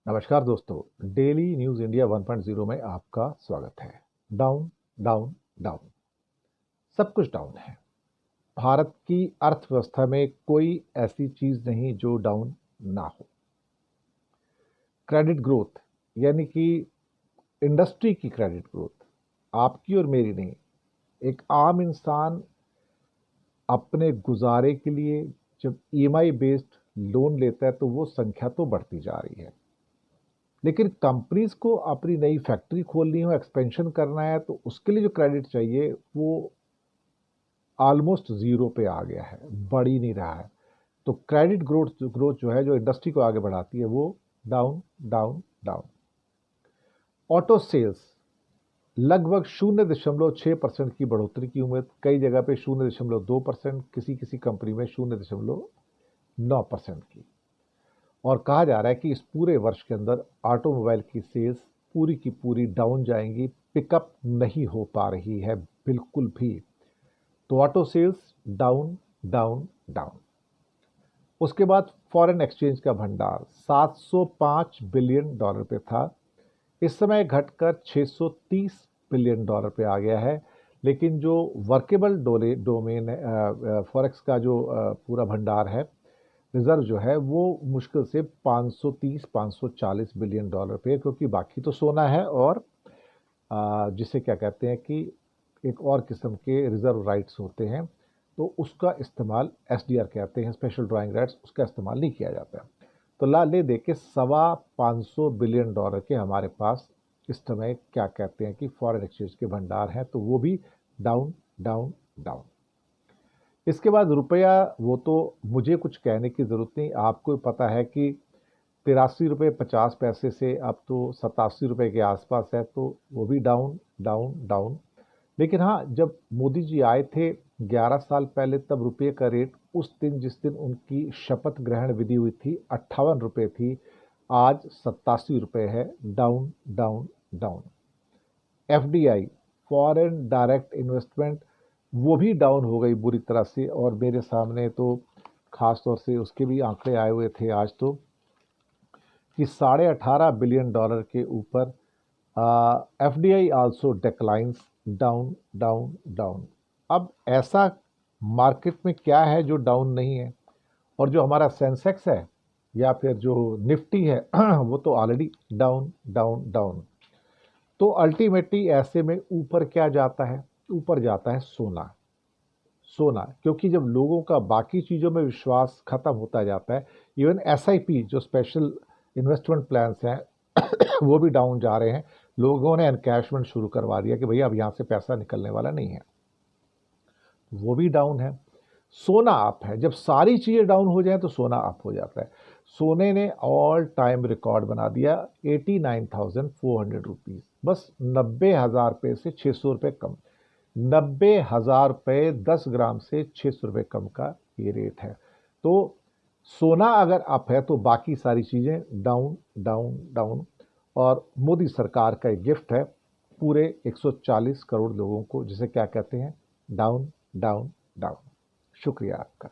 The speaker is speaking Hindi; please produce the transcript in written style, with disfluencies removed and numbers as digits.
नमस्कार दोस्तों। डेली न्यूज़ इंडिया 1.0 में आपका स्वागत है। डाउन डाउन डाउन, सब कुछ डाउन है। भारत की अर्थव्यवस्था में कोई ऐसी चीज़ नहीं जो डाउन ना हो। क्रेडिट ग्रोथ यानी कि इंडस्ट्री की क्रेडिट ग्रोथ, आपकी और मेरी नहीं, एक आम इंसान अपने गुजारे के लिए जब ईएमआई बेस्ड लोन लेता है तो वो संख्या तो बढ़ती जा रही है। लेकिन कंपनीज को अपनी नई फैक्ट्री खोलनी हो, एक्सपेंशन करना है, तो उसके लिए जो क्रेडिट चाहिए वो ऑलमोस्ट ज़ीरो पे आ गया है, बढ़ ही नहीं रहा है। तो क्रेडिट ग्रोथ ग्रोथ जो है, जो इंडस्ट्री को आगे बढ़ाती है, वो down down down. Auto sales लगभग 0.6% की बढ़ोतरी की उम्मीद, कई जगह पे 0.2%, किसी किसी कंपनी में 0.9% की। और कहा जा रहा है कि इस पूरे वर्ष के अंदर ऑटोमोबाइल की सेल्स पूरी की पूरी डाउन जाएंगी, पिकअप नहीं हो पा रही है बिल्कुल भी। तो auto sales down down down. उसके बाद फॉरेन एक्सचेंज का भंडार 705 बिलियन डॉलर पे था, इस समय घटकर 630 बिलियन डॉलर पे आ गया है। लेकिन जो वर्केबल डोमेन है, फॉरेक्स का जो पूरा भंडार है, रिजर्व जो है, वो मुश्किल से 530-540 बिलियन डॉलर पे है, क्योंकि बाकी तो सोना है और जिसे क्या कहते हैं कि एक और किस्म के रिजर्व राइट्स होते हैं, तो उसका इस्तेमाल एसडीआर कहते हैं, स्पेशल ड्राइंग राइट्स, उसका इस्तेमाल नहीं किया जाता है। तो ला ले दे के 525 बिलियन डॉलर के हमारे पास इस समय क्या कहते हैं कि फॉरेन एक्सचेंज के भंडार हैं, तो वो भी डाउन डाउन डाउन। इसके बाद रुपया, वो तो मुझे कुछ कहने की ज़रूरत नहीं, आपको पता है कि 83 रुपये 50 पैसे से अब तो 87 रुपये के आसपास है, तो वो भी डाउन डाउन डाउन। लेकिन हाँ, जब मोदी जी आए थे 11 साल पहले, तब रुपये का रेट उस दिन, जिस दिन उनकी शपथ ग्रहण विधि हुई थी, 58 रुपये थी। आज 87 रुपये है। Down down down. FDI, foreign direct investment, वो भी डाउन हो गई बुरी तरह से। और मेरे सामने तो खास तौर से उसके भी आंकड़े आए हुए थे आज, तो कि 18.5 बिलियन डॉलर के ऊपर FDI also declines, down down down. अब ऐसा मार्केट में क्या है जो डाउन नहीं है? और जो हमारा सेंसेक्स है या फिर जो निफ्टी है वो तो ऑलरेडी डाउन डाउन डाउन। तो अल्टीमेटली ऐसे में ऊपर क्या जाता है? ऊपर जाता है सोना। सोना, क्योंकि जब लोगों का बाकी चीज़ों में विश्वास खत्म होता जाता है, इवन एसआईपी जो स्पेशल इन्वेस्टमेंट प्लान्स हैं वो भी डाउन जा रहे हैं। लोगों ने एनकैशमेंट शुरू करवा दिया कि भैया अब यहाँ से पैसा निकलने वाला नहीं है, वो भी डाउन है। सोना अप है। जब सारी चीज़ें डाउन हो जाएं तो सोना अप हो जाता है। सोने ने ऑल टाइम रिकॉर्ड बना दिया, 89,400 रुपीज़, बस 90,000 रुपये से 600 रुपये कम। 90,000 रुपये 10 ग्राम से 600 रुपये कम का ये रेट है। तो सोना अगर अप है तो बाकी सारी चीज़ें डाउन डाउन डाउन। और मोदी सरकार का एक गिफ्ट है पूरे 140 करोड़ लोगों को, जिसे क्या कहते हैं, डाउन डाउन डाउन। शुक्रिया आपका।